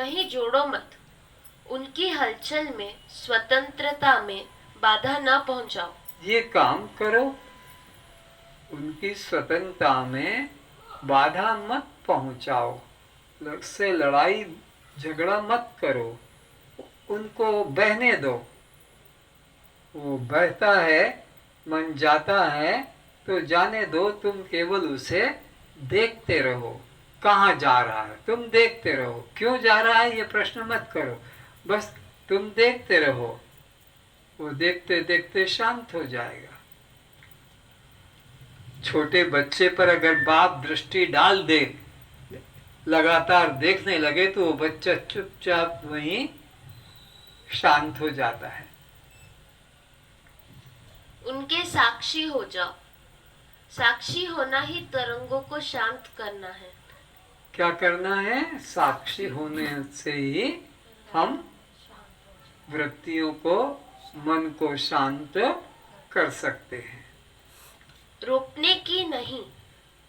कहीं जोड़ो मत। उनकी हलचल में, स्वतंत्रता में बाधा न पहुंचाओ। ये काम करो, उनकी स्वतंत्रता में बाधा मत पहुंचाओ, से लड़ाई झगड़ा मत करो, उनको बहने दो। वो बहता है, मन जाता है तो जाने दो, तुम केवल उसे देखते रहो। कहाँ जा रहा है तुम देखते रहो, क्यों जा रहा है ये प्रश्न मत करो, बस तुम देखते रहो। वो देखते देखते शांत हो जाएगा। छोटे बच्चे पर अगर बाप दृष्टि डाल दे, लगातार देखने लगे, तो वो बच्चा चुपचाप वहीं शांत हो जाता है। उनके साक्षी हो जाओ। साक्षी होना ही तरंगों को शांत करना है। क्या करना है? साक्षी होने से ही हम वृत्तियों को, मन को शांत कर सकते हैं। रोकने की नहीं,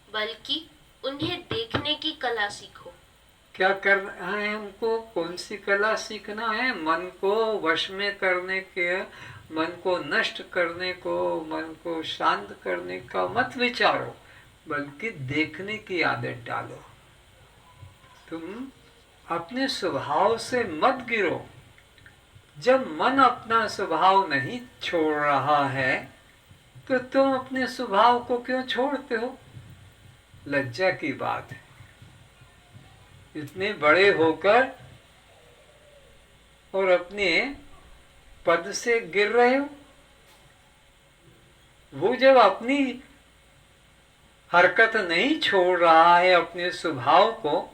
बल्कि उन्हें देखने की कला सीखो। क्या करना है हमको? कौन सी कला सीखना है? मन को वश में करने के, मन को नष्ट करने को, मन को शांत करने का मत विचारो, बल्कि देखने की आदत डालो। तुम अपने स्वभाव से मत गिरो। जब मन अपना स्वभाव नहीं छोड़ रहा है, तो तुम अपने स्वभाव को क्यों छोड़ते हो? लज्जा की बात है। इतने बड़े होकर और अपने पद से गिर रहे हो। वो जब अपनी हरकत नहीं छोड़ रहा है, अपने स्वभाव को,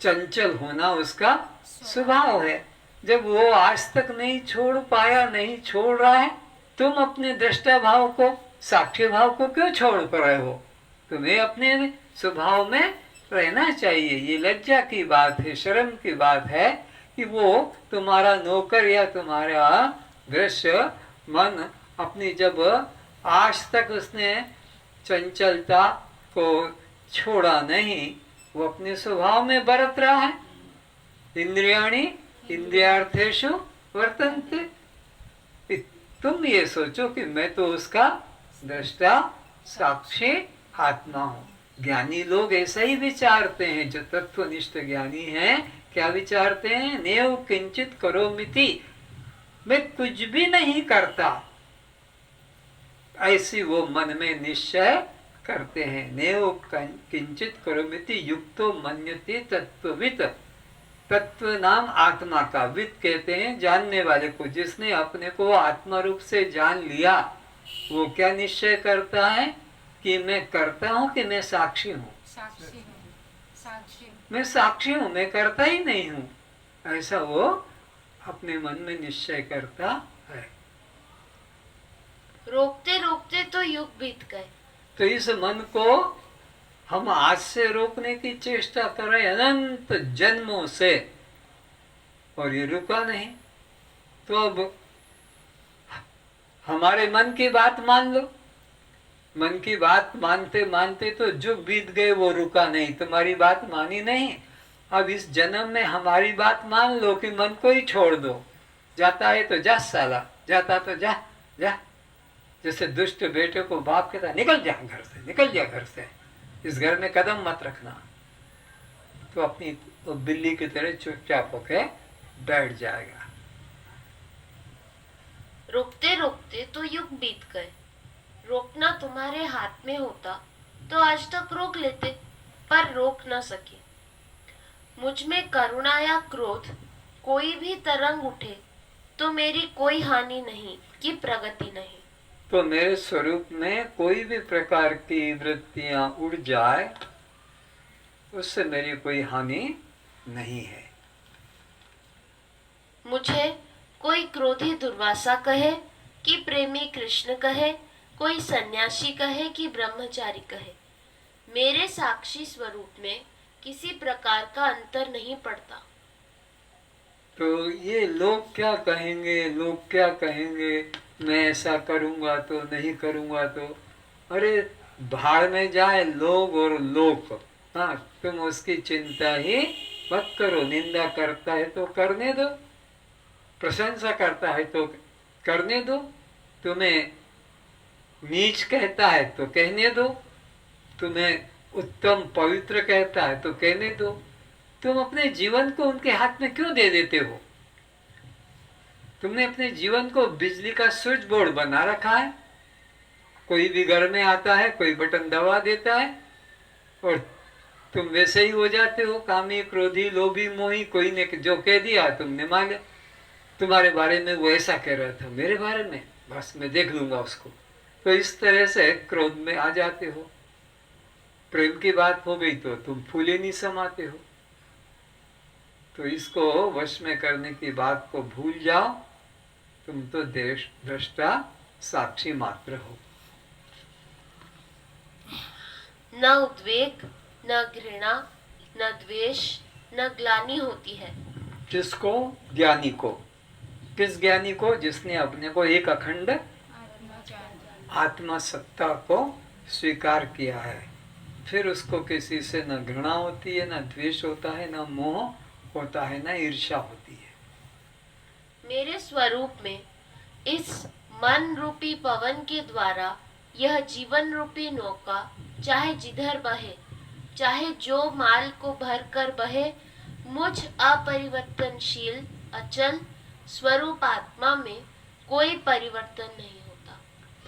चंचल होना उसका स्वभाव है, जब वो आज तक नहीं छोड़ पाया, नहीं छोड़ रहा है, तुम अपने दृष्टा भाव को, साक्षी भाव को क्यों छोड़ कर रहे हो? तुम्हें अपने स्वभाव में रहना चाहिए। ये लज्जा की बात है, शर्म की बात है कि वो तुम्हारा नौकर या तुम्हारा दृश्य मन अपनी, जब आज तक उसने चंचलता को छोड़ा नहीं, वो अपने स्वभाव में बरत रहा है। इंद्रियाणि इंद्रियार्थेषु वर्तन्ते। तुम ये सोचो कि मैं तो उसका दृष्टा, साक्षी आत्मा हूँ। ज्ञानी लोग ऐसा ही विचारते हैं। जो तत्वनिष्ठ ज्ञानी हैं, क्या विचारते हैं? नेव किंचित करोमिति, मैं कुछ भी नहीं करता, ऐसी वो मन में निश्चय करते हैं। नेव किंचित करोमिति युक्तो मन्यते तत्ववित्। तत्व नाम आत्मा का, विद कहते हैं जानने वाले को। जिसने अपने को आत्मा रूप से जान लिया, वो क्या निश्चय करता है कि मैं करता हूँ कि मैं साक्षी हूँ? मैं साक्षी हूँ, मैं करता ही नहीं हूँ, ऐसा वो अपने मन में निश्चय करता है। रोकते रोकते तो युग बीत गए। तो इस मन को हम आज से रोकने की चेष्टा कर रहे हैं अनंत जन्मों से, और ये रुका नहीं। तो अब हमारे मन की बात मान लो। मन की बात मानते मानते तो जुग बीत गए, वो रुका नहीं, तुम्हारी बात मानी नहीं। अब इस जन्म में हमारी बात मान लो कि मन को ही छोड़ दो। जाता है तो जा साला, जाता तो जा जा। जैसे दुष्ट बेटे को बाप कहता निकल जा घर से, निकल जा घर से, इस घर में कदम मत रखना, तो अपनी तो बिल्ली की तरह चुपचाप होके बैठ जाएगा। रोकते रोकते तो युग बीत गए। रोकना तुम्हारे हाथ में होता तो आज तक रोक लेते, पर रोक न सके। मुझ में करुणा या क्रोध कोई भी तरंग उठे तो मेरी कोई हानि नहीं कि प्रगति नहीं। तो मेरे स्वरूप में कोई भी प्रकार की वृत्तियां उड़ जाए, उससे मेरी कोई हानि नहीं है। मुझे कोई क्रोधी दुर्वासा कहे कि प्रेमी कृष्ण कहे, कोई सन्यासी कहे कि ब्रह्मचारी कहे, मेरे साक्षी स्वरूप में किसी प्रकार का अंतर नहीं पड़ता। तो ये लोग क्या कहेंगे, लोग क्या कहेंगे, मैं ऐसा करूंगा तो नहीं करूंगा तो, अरे भाड़ में जाए लोग और लोक। हाँ, तुम उसकी चिंता ही मत करो। निंदा करता है तो करने दो, प्रशंसा करता है तो करने दो, तुम्हें नीच कहता है तो कहने दो, तुम्हें उत्तम पवित्र कहता है तो कहने दो। तुम अपने जीवन को उनके हाथ में क्यों दे देते हो? तुमने अपने जीवन को बिजली का स्विच बोर्ड बना रखा है। कोई भी घर में आता है, कोई बटन दबा देता है और तुम वैसे ही हो जाते हो, कामी क्रोधी लोभी मोही। कोई ने जो कह दिया तुमने मान लिया। तुम्हारे बारे में वो ऐसा कह रहा था, मेरे बारे में बस मैं देख लूंगा उसको। तो इस तरह से क्रोध में आ जाते हो। प्रेम की बात हो गई तो तुम फूले नहीं समाते हो। तो इसको वश में करने की बात को भूल जाओ। तुम तो देश दृष्टा साक्षी मात्र हो। न उद्वेग, न घृणा, न द्वेष, न ग्लानि होती है। किसको? ज्ञानी को। किस ज्ञानी को? जिसने अपने को एक अखंड आत्मा सत्ता को स्वीकार किया है। फिर उसको किसी से न घृणा होती है, न द्वेष होता है, न मोह होता है, न ईर्ष्या होती है। मेरे स्वरूप में इस मन रूपी पवन के द्वारा यह जीवन रूपी नौका चाहे जिधर बहे, चाहे जो माल को भर कर बहे, मुझ अपरिवर्तनशील अचल स्वरूप आत्मा में कोई परिवर्तन नहीं होता।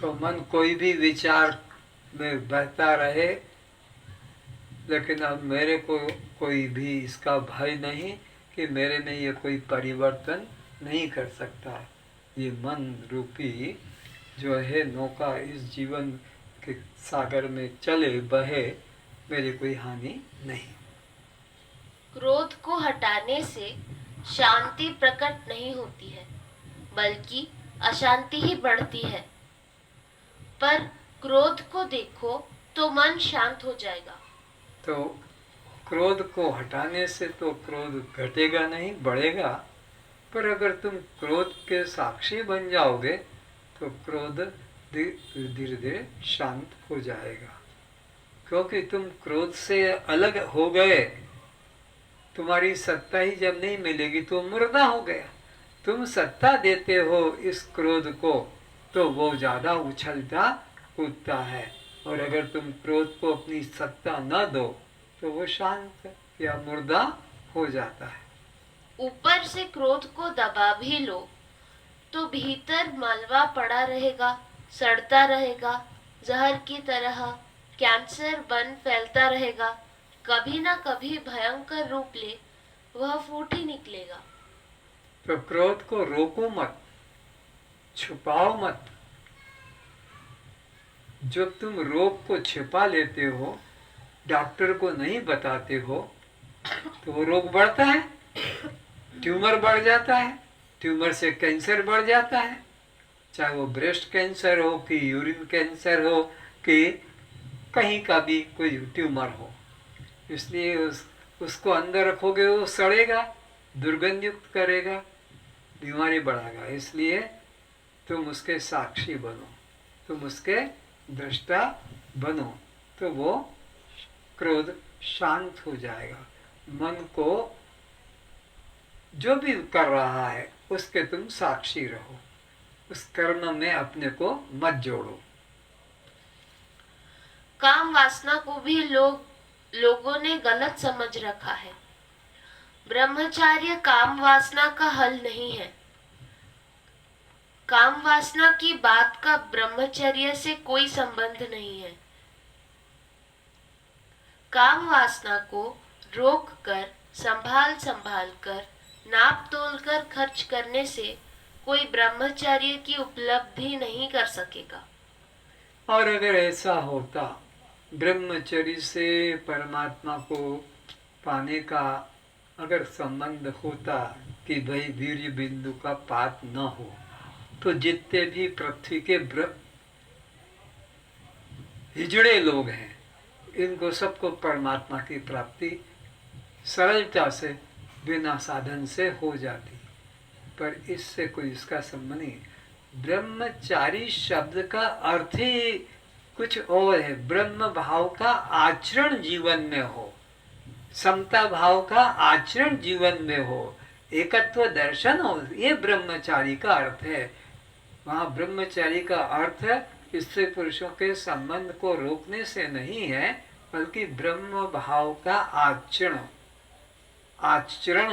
तो मन कोई भी विचार में बहता रहे, लेकिन अब मेरे को कोई भी इसका भय नहीं कि मेरे में ये कोई परिवर्तन नहीं कर सकता। ये मन रूपी जो है नौका इस जीवन के सागर में चले बहे, मेरी कोई हानि नहीं। क्रोध को हटाने से शांति प्रकट नहीं होती है, बल्कि अशांति ही बढ़ती है। पर क्रोध को देखो तो मन शांत हो जाएगा। तो क्रोध को हटाने से तो क्रोध घटेगा नहीं, बढ़ेगा। पर अगर तुम क्रोध के साक्षी बन जाओगे तो क्रोध धीरे धीरे शांत हो जाएगा। क्योंकि तुम क्रोध से अलग हो गए। तुम्हारी सत्ता ही जब नहीं मिलेगी तो मुर्दा हो गया। तुम सत्ता देते हो इस क्रोध को तो वो ज्यादा उछलता कूदता है, और अगर तुम क्रोध को अपनी सत्ता न दो तो वो शांत या मुर्दा हो जाता है। ऊपर से क्रोध को दबा भी लो तो भीतर मलबा पड़ा रहेगा, सड़ता रहेगा, जहर की तरह कैंसर बन फैलता रहेगा। कभी ना कभी भयंकर रूप ले वह फूट ही निकलेगा। तो क्रोध को रोको मत, छुपाओ मत। जब तुम रोग को छिपा लेते हो, डॉक्टर को नहीं बताते हो, तो वो रोग बढ़ता है, ट्यूमर बढ़ जाता है। ट्यूमर से कैंसर बढ़ जाता है, चाहे वो ब्रेस्ट कैंसर हो कि यूरिन कैंसर हो कि कहीं का भी कोई ट्यूमर हो। इसलिए उसको अंदर रखोगे वो सड़ेगा, दुर्गंध युक्त करेगा, बीमारी बढ़ाएगा। इसलिए तुम उसके साक्षी बनो, तुम उसके दृष्टा बनो, तो वो क्रोध शांत हो जाएगा। मन को जो भी कर रहा है उसके तुम साक्षी रहो, उस कर्म में अपने को मत जोड़ो। काम वासना को भी लोगों ने गलत समझ रखा है। ब्रह्मचार्य काम वासना का हल नहीं है। काम वासना की बात का ब्रह्मचर्य से कोई संबंध नहीं है। काम वासना को रोक कर, संभाल संभाल कर, नाप तोल कर खर्च करने से कोई ब्रह्मचर्य की उपलब्धि नहीं कर सकेगा। और अगर ऐसा होता, ब्रह्मचर्य से परमात्मा को पाने का अगर संबंध होता कि भाई वीर्य बिंदु का पात न हो, तो जितने भी पृथ्वी के हिजड़े लोग हैं, इनको सबको परमात्मा की प्राप्ति सरलता से बिना साधन से हो जाती। पर इससे कोई इसका संबंध नहीं। ब्रह्मचारी शब्द का अर्थ ही कुछ और है। ब्रह्म भाव का आचरण जीवन में हो, समता भाव का आचरण जीवन में हो, एकत्व दर्शन हो, ये ब्रह्मचारी का अर्थ है। वहाँ ब्रह्मचारी का अर्थ स्त्री पुरुषों के संबंध को रोकने से नहीं है, बल्कि ब्रह्म भाव का आचरण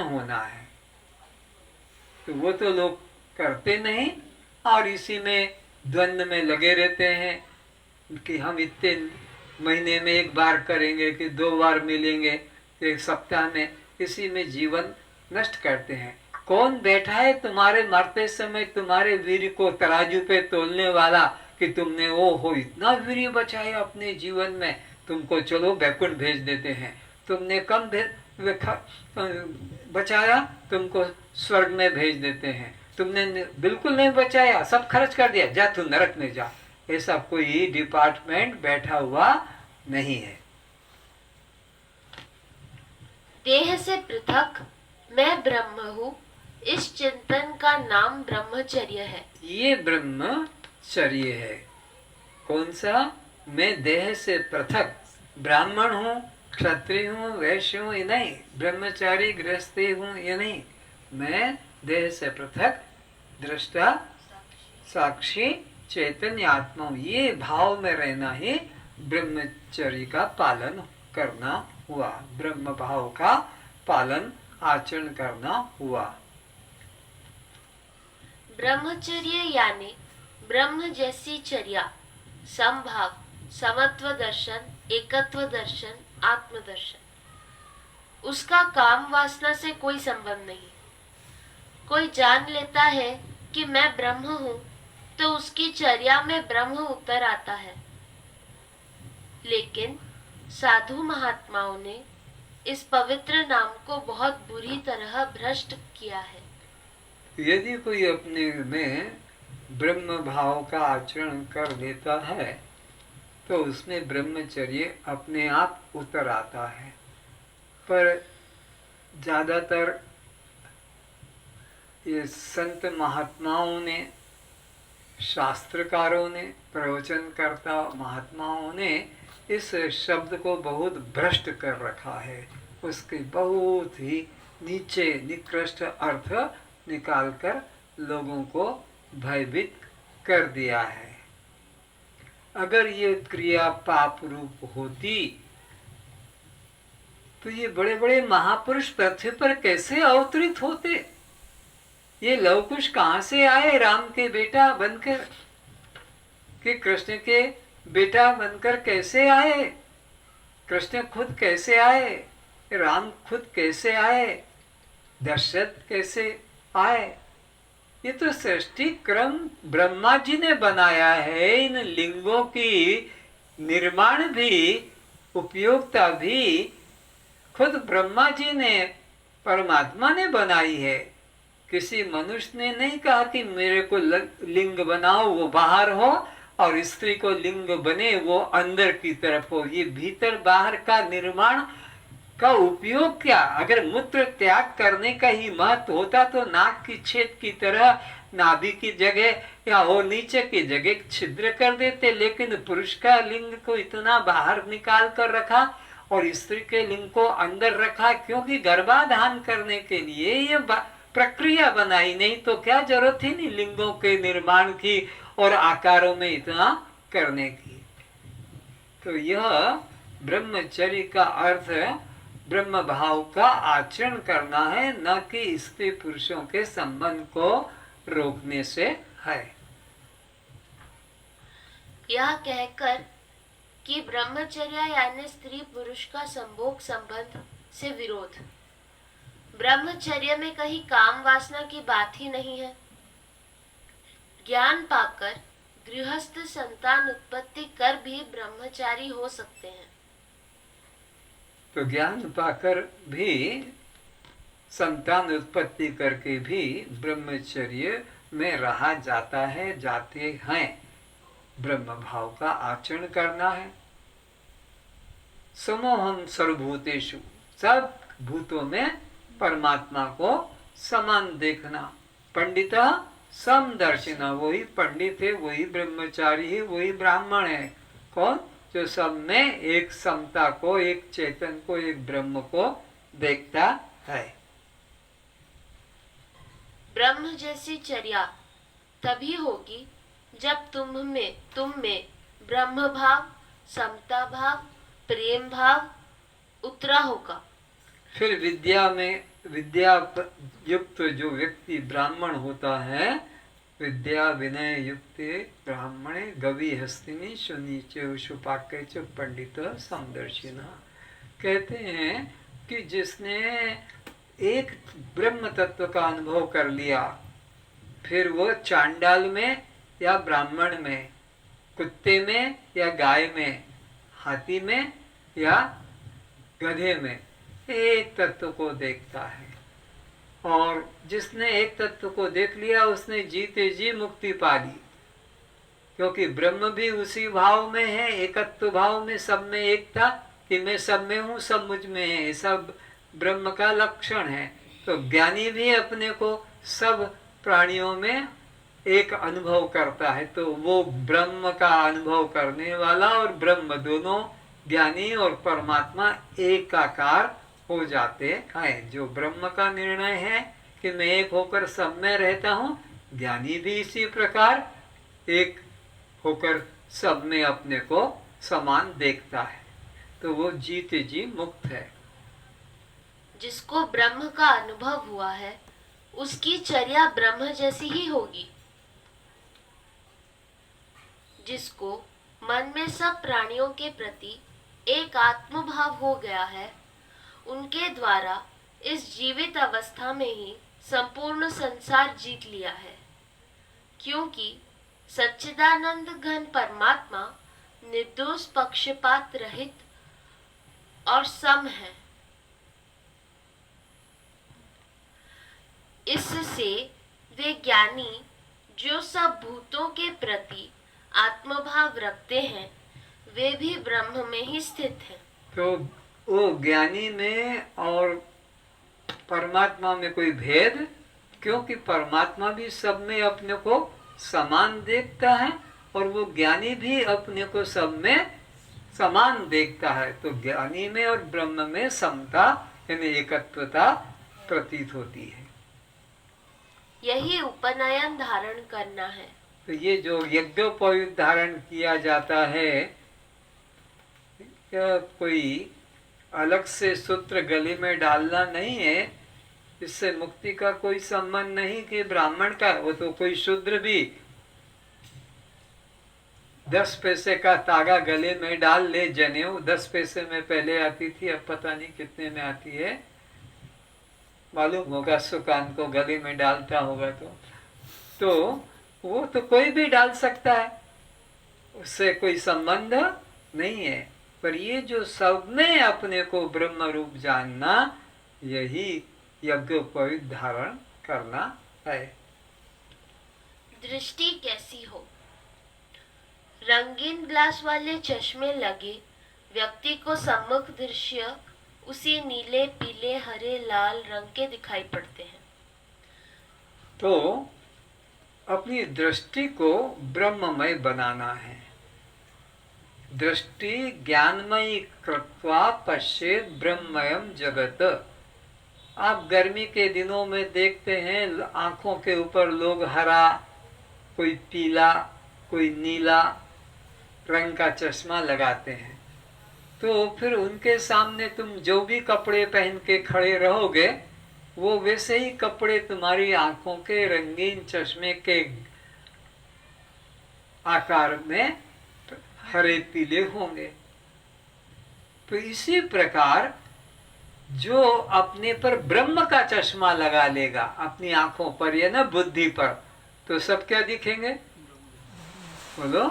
होना है। तो वो तो लोग करते नहीं और इसी में द्वंद्व में लगे रहते हैं कि हम इतने महीने में एक बार करेंगे कि 2 बार मिलेंगे, एक सप्ताह में, इसी में जीवन नष्ट करते हैं। कौन बैठा है तुम्हारे मरते समय तुम्हारे वीर को तराजू पे तोलने वाला कि तुमने इतना वीर बचाया अपने जीवन में, तुमको चलो बैकुंठ भेज देते हैं। तुमने कम बचाया, तुमको स्वर्ग में भेज देते हैं। तुमने बिल्कुल नहीं बचाया, सब खर्च कर दिया, जा तू नरक में जा। ऐसा कोई डिपार्टमेंट बैठा हुआ नहीं है। देह से पृथक मैं ब्रह्म हूँ, इस चिंतन का नाम ब्रह्मचर्य है। ये ब्रह्मचर्य है। कौन सा? मैं देह से पृथक ब्राह्मण हूँ, क्षत्रिय हूँ, वैश्य हूँ, ये नहीं। ब्रह्मचारी गृहस्थी हूँ, ये नहीं। मैं देह से पृथक दृष्टा साक्षी चैतन्य आत्मा हूँ। ये भाव में रहना ही ब्रह्मचर्य का पालन करना हुआ, ब्रह्म भाव का पालन आचरण करना हुआ। ब्रह्मचर्य यानी ब्रह्म जैसी चर्या, समभाव, समत्व दर्शन, एकत्व दर्शन, आत्मदर्शन। उसका काम वासना से कोई संबंध नहीं। कोई जान लेता है कि मैं ब्रह्म हूँ तो उसकी चर्या में ब्रह्म उतर आता है। लेकिन साधु महात्माओं ने इस पवित्र नाम को बहुत बुरी तरह भ्रष्ट किया है। यदि कोई अपने में ब्रह्म भाव का आचरण कर लेता है तो उसमें ब्रह्मचर्य अपने आप उतर आता है। पर ज्यादातर ये संत महात्माओं ने, शास्त्रकारों ने, प्रवचनकर्ता महात्माओं ने इस शब्द को बहुत भ्रष्ट कर रखा है। उसके बहुत ही नीचे निकृष्ट अर्थ निकालकर लोगों को भयभीत कर दिया है। अगर ये क्रिया पाप रूप होती तो ये बड़े बड़े महापुरुष पृथ्वी पर कैसे अवतरित होते? ये लवकुश कहाँ से आए राम के बेटा बनकर, कि कृष्ण के बेटा बनकर कैसे आए? कृष्ण खुद कैसे आए? राम खुद कैसे आए? दशरथ कैसे आए? ये तो सृष्टि क्रम ब्रह्मा जी ने बनाया है। इन लिंगों की निर्माण भी, उपयोगिता भी खुद ब्रह्मा जी ने, परमात्मा ने बनाई है। किसी मनुष्य ने नहीं कहा कि मेरे को लिंग बनाओ, वो बाहर हो, और स्त्री को लिंग बने वो अंदर की तरफ हो। ये भीतर बाहर का निर्माण का उपयोग क्या? अगर मूत्र त्याग करने का ही महत्व होता तो नाक की छेद की तरह नाभि की जगह या वो नीचे की जगह छिद्र कर देते। लेकिन पुरुष का लिंग को इतना बाहर निकाल कर रखा और स्त्री के लिंग को अंदर रखा, क्योंकि गर्भाधान करने के लिए ये प्रक्रिया बनाई। नहीं तो क्या जरूरत थी नहीं लिंगों के निर्माण की और आकारों में इतना करने की। तो यह ब्रह्मचर्य का अर्थ ब्रह्म भाव का आचरण करना है, न कि स्त्री पुरुषों के संबंध को रोकने से है। यह कहकर कि ब्रह्मचर्य यानी स्त्री पुरुष का संभोग संबंध से विरोध, ब्रह्मचर्य में कहीं काम वासना की बात ही नहीं है। ज्ञान पाकर गृहस्थ संतान उत्पत्ति कर भी ब्रह्मचारी हो सकते हैं। तो ज्ञान पाकर भी, संतान उत्पत्ति करके भी ब्रह्मचर्य में रहा जाता है, जाते हैं। ब्रह्म भाव का आचरण करना है। समोहम सर्वभूतेषु, सब भूतों में परमात्मा को समान देखना। पंडित समदर्शिना, वही पंडित है, वही ब्रह्मचारी है, वही ब्राह्मण है। कौन? जो सब में एक समता को, एक चेतन को, एक ब्रह्म को देखता है। ब्रह्म जैसी चर्या तभी होगी जब तुम में ब्रह्म भाव, समता भाव, प्रेम भाव उतरा होगा। फिर विद्या युक्त जो व्यक्ति ब्राह्मण होता है, विद्या विनय युक्त ब्राह्मणे गवि हस्तिनी सुनीचे सुपाके च पंडित समदर्शिना। कहते हैं कि जिसने एक ब्रह्म तत्व का अनुभव कर लिया, फिर वो चांडाल में या ब्राह्मण में, कुत्ते में या गाय में, हाथी में या गधे में, एक तत्व को देखता है। और जिसने एक तत्व को देख लिया उसने जीते जी मुक्ति पा ली, क्योंकि ब्रह्म भी उसी भाव में है, एकत्व भाव में, सब में एकता, कि मैं सब में हूँ, सब मुझ में है, सब ब्रह्म का लक्षण है। तो ज्ञानी भी अपने को सब प्राणियों में एक अनुभव करता है। तो वो ब्रह्म का अनुभव करने वाला और ब्रह्म दोनों, ज्ञानी और परमात्मा एकाकार हो जाते हैं। जो ब्रह्म का निर्णय है कि मैं एक होकर सब में रहता हूँ, ज्ञानी भी इसी प्रकार एक होकर सब में अपने को समान देखता है। तो वो जीते जी मुक्त है। जिसको ब्रह्म का अनुभव हुआ है उसकी चर्या ब्रह्म जैसी ही होगी। जिसको मन में सब प्राणियों के प्रति एक आत्म भाव हो गया है, उनके द्वारा इस जीवित अवस्था में ही संपूर्ण संसार जीत लिया है, क्योंकि सच्चिदानंद घन परमात्मा निर्दोष, पक्षपात रहित और सम है। इससे वे ज्ञानी जो सब भूतों के प्रति आत्मभाव रखते हैं, वे भी ब्रह्म में ही स्थित हैं। तो वो ज्ञानी में और परमात्मा में कोई भेद, क्योंकि परमात्मा भी सब में अपने को समान देखता है और वो ज्ञानी भी अपने को सब में समान देखता है। तो ज्ञानी में और ब्रह्म में समता यानी एकत्वता प्रतीत होती है। यही उपनयन धारण करना है। तो ये जो यज्ञोपवीत धारण किया जाता है, क्या कोई अलग से सूत्र गले में डालना नहीं है, इससे मुक्ति का कोई संबंध नहीं कि ब्राह्मण का। वो तो कोई शूद्र भी 10 पैसे का तागा गले में डाल ले, जनेऊ 10 पैसे में पहले आती थी, अब पता नहीं कितने में आती है, मालूम होगा सुकान को गले में डालता होगा। तो वो तो कोई भी डाल सकता है, उससे कोई संबंध नहीं है। पर ये जो सब में अपने को ब्रह्म रूप जानना, यही यज्ञोपवीत धारण करना है। दृष्टि कैसी हो? रंगीन ग्लास वाले चश्मे लगे व्यक्ति को सम्मुख दृश्य उसी नीले, पीले, हरे, लाल रंग के दिखाई पड़ते हैं। तो अपनी दृष्टि को ब्रह्ममय बनाना है। दृष्टि ज्ञानमयी कृत्वा पश्येत ब्रह्ममयम जगत। आप गर्मी के दिनों में देखते हैं आंखों के ऊपर लोग हरा, कोई पीला, कोई नीला रंग का चश्मा लगाते हैं। तो फिर उनके सामने तुम जो भी कपड़े पहन के खड़े रहोगे, वो वैसे ही कपड़े तुम्हारी आंखों के रंगीन चश्मे के आकार में हरे पीले होंगे। तो इसी प्रकार जो अपने पर ब्रह्म का चश्मा लगा लेगा, अपनी आंखों पर या ना बुद्धि पर, तो सब क्या दिखेंगे? बोलो,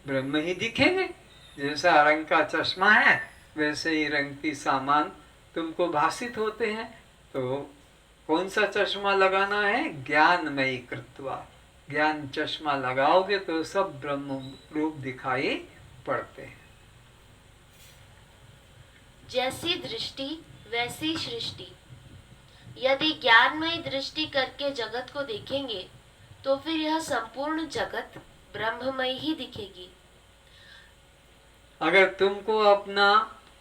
ब्रह्म ही दिखेंगे। जैसा रंग का चश्मा है वैसे ही रंग की सामान तुमको भासित होते हैं। तो कौन सा चश्मा लगाना है? ज्ञानमयी कृत्वा। ज्ञान चश्मा लगाओगे तो सब ब्रह्म रूप दिखाई पड़ते हैं। जैसी दृष्टि वैसी सृष्टि। यदि ज्ञानमयी दृष्टि करके जगत को देखेंगे तो फिर यह संपूर्ण जगत ब्रह्ममय ही दिखेगी। अगर तुमको अपना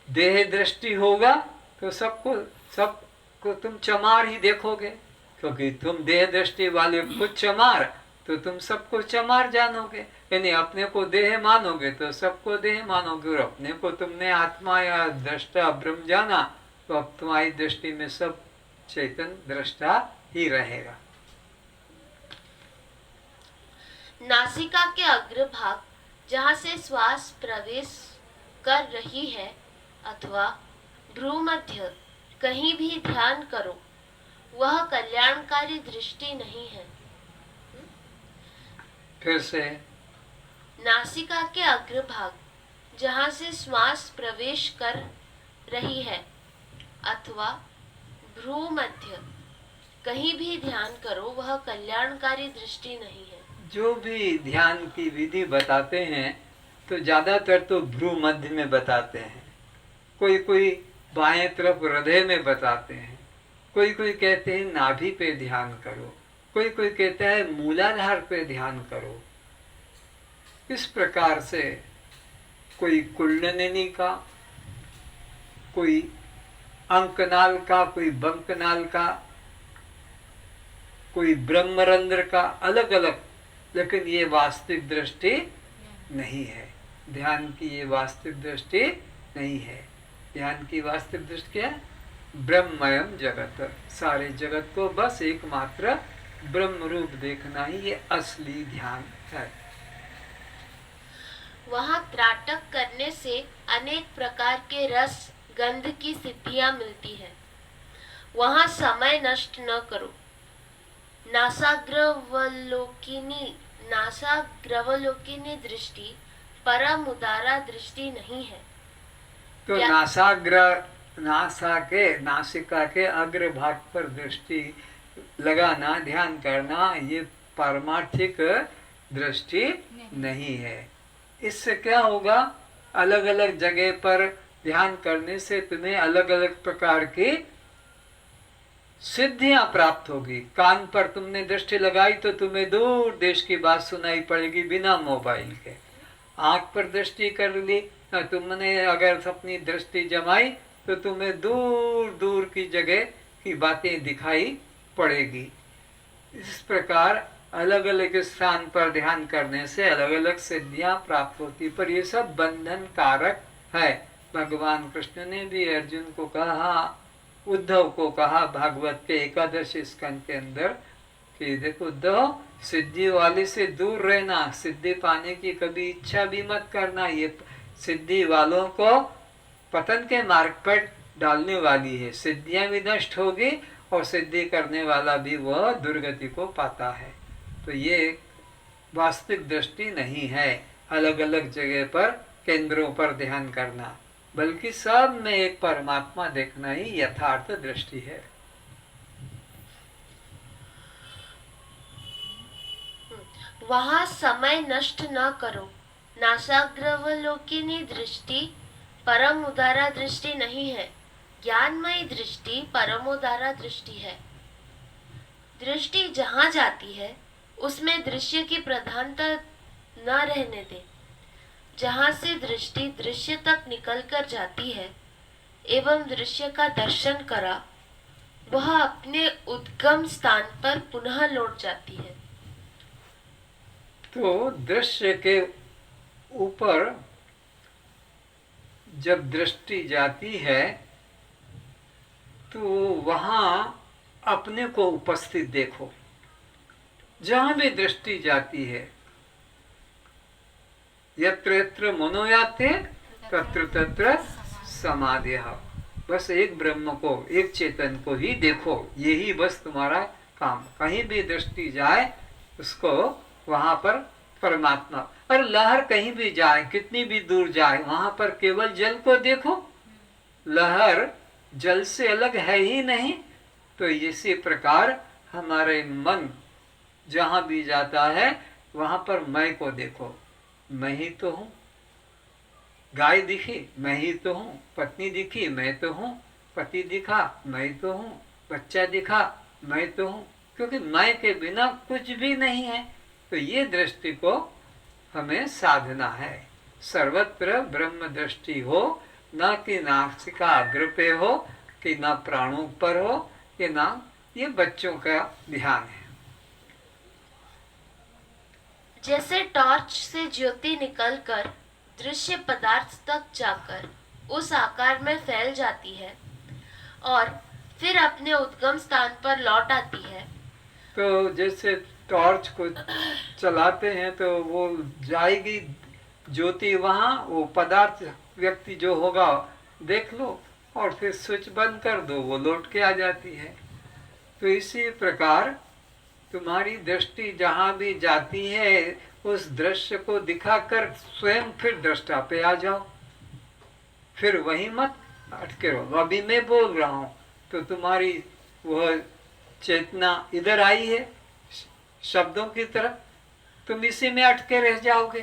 देह दृष्टि होगा तो सबको तुम चमार ही देखोगे, क्योंकि तुम देह दृष्टि वाले खुद चमार, तो तुम सबको चमार जानोगे। यानी अपने को देह मानोगे तो सबको देह मानोगे, और अपने को तुमने आत्मा या दृष्टा ब्रह्म जाना तो अब तुम्हारी दृष्टि में सब चैतन दृष्टा ही रहेगा। नासिका के अग्रभाग जहाँ से श्वास प्रवेश कर रही है अथवा भ्रूमध्य कहीं भी ध्यान करो, वह कल्याणकारी दृष्टि नहीं है। फिर से, नासिका के अग्रभाग जहाँ से श्वास प्रवेश कर रही है अथवा भ्रूमध्य कहीं भी ध्यान करो, वह कल्याणकारी दृष्टि नहीं है। जो भी ध्यान की विधि बताते हैं तो ज्यादातर तो भ्रू मध्य में बताते हैं, कोई बाएं तरफ हृदय में बताते हैं, कोई कहते हैं नाभि पे ध्यान करो, कोई कहता है मूलाधार पे ध्यान करो। इस प्रकार से कोई कुंडलिनी का, कोई अंकनाल का, कोई बंकनाल का, कोई ब्रह्मरंध्र का, अलग अलग, लेकिन ये वास्तविक दृष्टि नहीं है। ध्यान की ये वास्तविक दृष्टि नहीं है। ध्यान की वास्तविक दृष्टि क्या है? ब्रह्ममयम जगत, सारे जगत को बस एकमात्र ब्रह्म रूप देखना ही ये असली ध्यान है। वहाँ त्राटक करने से अनेक प्रकार के रस गंध की सिद्धियां मिलती है। वहाँ समय नष्ट न करो। नासाग्रवलोकिनी दृष्टि परम उदारा दृष्टि नहीं है। तो नासिका के अग्रभाग पर दृष्टि लगाना, ध्यान करना, ये पारमार्थिक दृष्टि नहीं है। इससे क्या होगा? अलग अलग जगह पर ध्यान करने से तुम्हें अलग अलग प्रकार की सिद्धियां प्राप्त होगी। कान पर तुमने दृष्टि लगाई तो तुम्हें दूर देश की बात सुनाई पड़ेगी बिना मोबाइल के। आंख पर दृष्टि कर ली, तुमने अगर अपनी दृष्टि जमाई तो तुम्हें दूर दूर की जगह की बातें दिखाई पड़ेगी। इस प्रकार अलग अलग स्थान पर ध्यान करने से अलग अलग सिद्धियां प्राप्त होती, पर ये सब बंधन कारक है। भगवान कृष्ण ने भी अर्जुन को कहा, उद्धव को कहा भागवत के 11 स्कंद के अंदर कि देखो उद्धव, सिद्धि वाले से दूर रहना, सिद्धि पाने की कभी इच्छा भी मत करना, ये सिद्धि वालों को पतन के मार्ग पर डालने वाली है। सिद्धियां भी नष्ट होगी और सिद्धि करने वाला भी वह दुर्गति को पाता है। तो ये वास्तविक दृष्टि नहीं है अलग अलग जगह पर केंद्रों पर ध्यान करना, बल्कि सब में एक परमात्मा देखना ही यथार्थ दृष्टि है। वहाँ समय नष्ट न करो। नासाग्रवलोकिनी दृष्टि परम उदारा दृष्टि नहीं है। ज्ञानमयी दृष्टि परमोदारा दृष्टि है। दृष्टि जहाँ जाती है उसमें दृश्य की प्रधानता न रहने दे। जहाँ से दृष्टि दृश्य तक निकल कर जाती है एवं दृश्य का दर्शन करा, वह अपने उद्गम स्थान पर पुनः लौट जाती है। तो दृश्य के ऊपर जब दृष्टि जाती है तो वहां अपने को उपस्थित देखो। जहां भी दृष्टि जाती है, यत्र यत्र मनो याते तत्र तत्र समाधिः, बस एक ब्रह्म को, एक चेतन को ही देखो। यही बस तुम्हारा काम। कहीं भी दृष्टि जाए उसको वहां पर परमात्मा, और लहर कहीं भी जाए, कितनी भी दूर जाए, वहां पर केवल जल को देखो। लहर जल से अलग है ही नहीं। तो इसी प्रकार हमारे मन जहां भी जाता है वहां पर मैं को देखो। मैं ही तो हूँ। गाय दिखी, मैं ही तो हूँ। पत्नी दिखी, मैं तो हूँ। पति दिखा, मैं तो हूँ। बच्चा दिखा, मैं तो हूँ। क्योंकि मैं के बिना कुछ भी नहीं है। तो ये दृष्टि को हमें साधना है। सर्वत्र ब्रह्म दृष्टि हो, न कि नासिका अग्र पे हो, कि न प्राणों पर हो, कि ना ये बच्चों का ध्यान है। जैसे टॉर्च से ज्योति निकलकर दृश्य पदार्थ तक जाकर उस आकार में फैल जाती है और फिर अपने उद्गम स्थान पर लौट आती है, तो जैसे टॉर्च को चलाते हैं तो वो जाएगी ज्योति वहाँ, वो पदार्थ व्यक्ति जो होगा देख लो और फिर स्विच बंद कर दो, वो लौट के आ जाती है। तो इसी प्रकार तुम्हारी दृष्टि जहाँ भी जाती है उस दृश्य को दिखाकर स्वयं फिर दृष्टा पे आ जाओ, फिर वही मत अटके रहो। अभी मैं बोल रहा हूँ तो तुम्हारी वह चेतना इधर आई है शब्दों की तरफ, तुम इसी में अटके रह जाओगे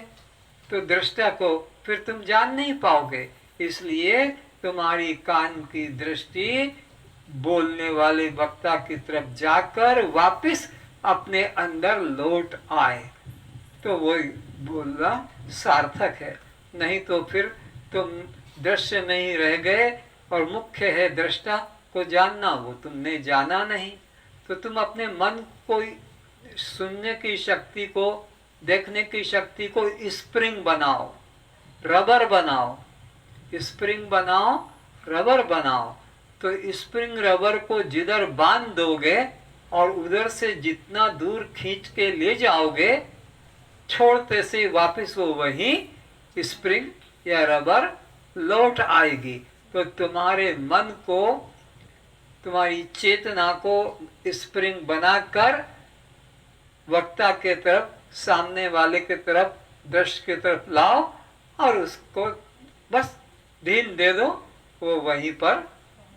तो दृष्टा को फिर तुम जान नहीं पाओगे। इसलिए तुम्हारी कान की दृष्टि बोलने वाले वक्ता की तरफ जाकर वापस अपने अंदर लौट आए तो वो बोलना सार्थक है। नहीं तो फिर तुम दृश्य में ही रह गए और मुख्य है दृष्टा को जानना, वो तुमने जाना नहीं। तो तुम अपने मन को सुनने की शक्ति को, देखने की शक्ति को स्प्रिंग बनाओ, रबर बनाओ, स्प्रिंग बनाओ, रबर बनाओ। तो स्प्रिंग रबर को जिधर बांध दोगे और उधर से जितना दूर खींच के ले जाओगे, छोड़ते से वापस वो वही स्प्रिंग या रबर लौट आएगी। तो तुम्हारे मन को, तुम्हारी चेतना को स्प्रिंग बनाकर वक्ता के तरफ, सामने वाले के तरफ, दृश्य के तरफ लाओ और उसको बस ढील दे दो, वो वहीं पर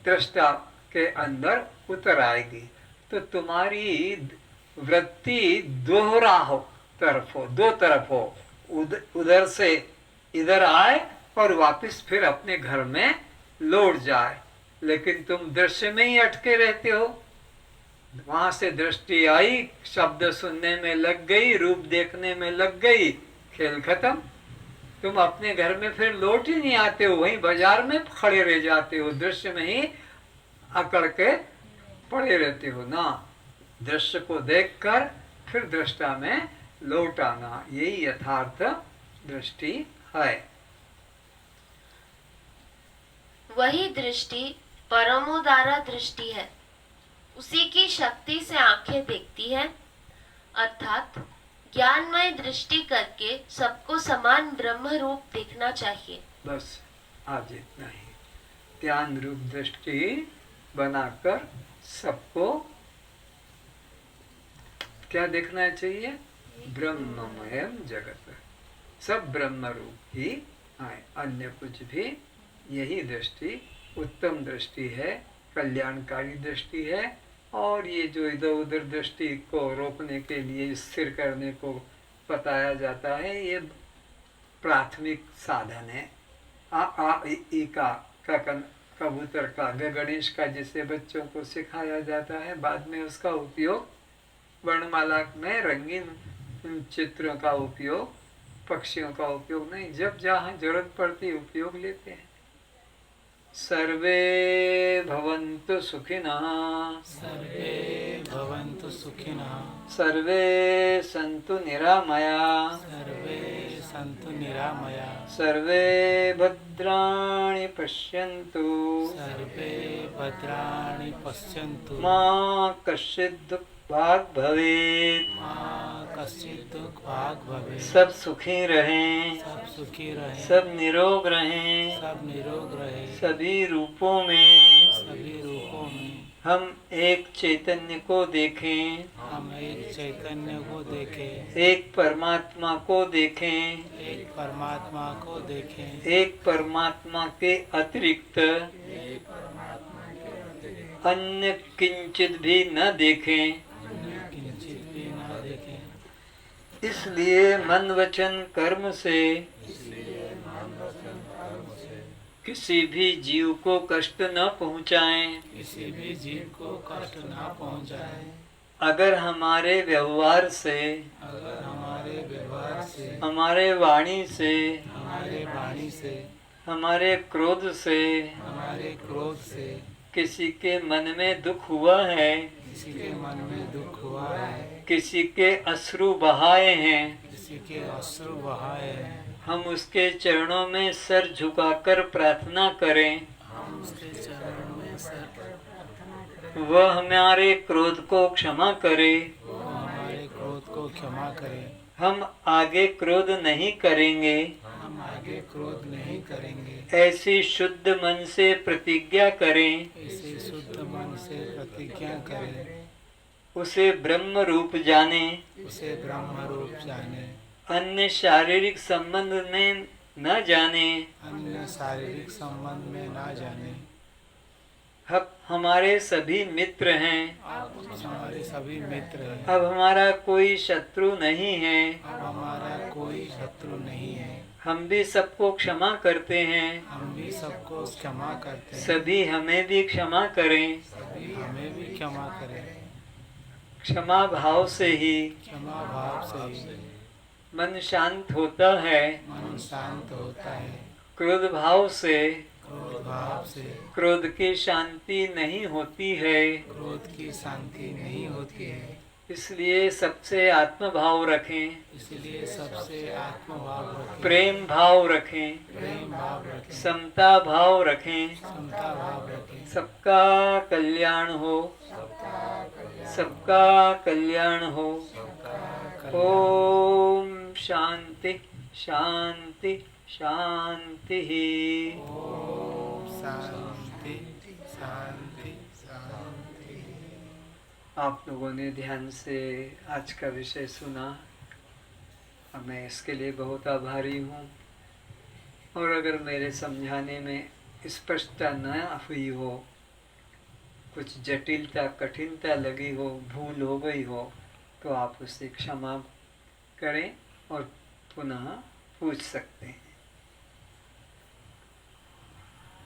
दृष्टा के अंदर उतर आएगी। तो तुम्हारी वृत्ति दोहरा हो, तरफ हो, दो तरफ हो, उधर से इधर आए और वापस फिर अपने घर में लौट जाए। लेकिन तुम दृश्य में ही अटके रहते हो। वहां से दृष्टि आई, शब्द सुनने में लग गई, रूप देखने में लग गई, खेल खत्म। तुम अपने घर में फिर लौट ही नहीं आते हो, वहीं बाजार में खड़े रह जाते हो, दृश्य में ही अकड़ के पड़े रहते हो ना। दृश्य को देखकर फिर दृष्टा में लौट आना, यही यथार्थ दृष्टि है। वही दृष्टि परमोदारा दृष्टि है। उसी की शक्ति से आंखें देखती है, अर्थात ज्ञानमय दृष्टि करके सबको समान ब्रह्म रूप देखना चाहिए। बस आज इतना ही। ज्ञान रूप दृष्टि बनाकर सबको क्या देखना चाहिए? ब्रह्ममय जगत, सब ब्रह्म रूप ही आए, अन्य कुछ भी। यही दृष्टि उत्तम दृष्टि है, कल्याणकारी दृष्टि है। और ये जो इधर उधर दृष्टि को रोकने के लिए, स्थिर करने को बताया जाता है, ये प्राथमिक साधन है। आ ई का कबूतर का, गणेश का जिसे बच्चों को सिखाया जाता है, बाद में उसका उपयोग वर्णमाला में रंगीन चित्रों का उपयोग, पक्षियों का उपयोग नहीं, जब जहाँ जरूरत पड़ती उपयोग लेते हैं। सर्वे भवन्तु सुखिनः, सर्वे भवन्तु सुखिनः, सर्वे सन्तु निरामया, सर्वे सन्तु निरामया, सर्वे भद्राणि पश्यन्तु, सर्वे भद्राणि पश्यन्तु, मा कश्चित् दुःखभाग् भवेत्। मा कश्चित् दुःखभाग् भवेत्। सब सुखी रहें, सब सुखी रहे, सब निरोग रहें, सब निरोग रहे, सभी रूपों में सभी रूपों में हम एक चैतन्य को देखें, हम एक चैतन्य को देखें, एक परमात्मा को देखें, एक परमात्मा को देखें, एक परमात्मा के अतिरिक्त अन्य किंचित भी न देखें। किंचित भी न देखें। इसलिए मन वचन कर्म से किसी भी जीव को कष्ट न पहुँचाएं, किसी भी जीव को कष्ट न पहुँचाए, अगर हमारे व्यवहार से, अगर हमारे व्यवहार से, हमारे वाणी से, हमारे वाणी से, हमारे क्रोध से हमारे क्रोध से किसी के मन में दुख हुआ है, किसी के मन में दुख हुआ है, किसी के अश्रु बहाए हैं, किसी के अश्रु बहाए हैं, हम उसके चरणों में सर झुकाकर प्रार्थना करें, हम उसके चरणों में सर, वह हमारे क्रोध को क्षमा करे, वो हमारे क्रोध को क्षमा करे, हम आगे क्रोध नहीं करेंगे। हम आगे क्रोध नहीं करेंगे। ऐसी शुद्ध मन से प्रतिज्ञा करें, इसे शुद्ध मन से प्रतिज्ञा करें, उसे ब्रह्म रूप जाने, उसे ब्रह्म रूप जाने, अन्य शारीरिक संबंध में न जाने, अन्य शारीरिक संबंध में ना जाने। हमारे सभी मित्र हैं, हमारे सभी मित्र हैं, अब हमारा कोई शत्रु नहीं है, अब हमारा कोई शत्रु नहीं है, हम भी सबको क्षमा करते हैं, हम भी सबको क्षमा करते हैं, सभी हमें भी क्षमा करें। सभी हमें भी क्षमा करें। क्षमा भाव से ही क्षमा भाव से ही मन शांत होता है, मन शांत होता है, क्रोध भाव से क्रोध भाव से क्रोध की शांति नहीं होती है। क्रोध की शांति नहीं होती है। इसलिए सबसे आत्म भाव रखें, इसलिए सबसे आत्मभाव रखें, प्रेम भाव रखें, प्रेम भाव रखें, समता भाव रखें, समता भाव रखें, सबका कल्याण हो, सबका कल्याण हो। ओम शांति शांति शांति। ओम शांति शांति शांति। आप लोगों ने ध्यान से आज का विषय सुना और मैं इसके लिए बहुत आभारी हूँ। और अगर मेरे समझाने में स्पष्टता न हुई हो, कुछ जटिलता कठिनता लगी हो, भूल हो गई हो, तो आप उसे क्षमा करें और पुनः पूछ सकते हैं।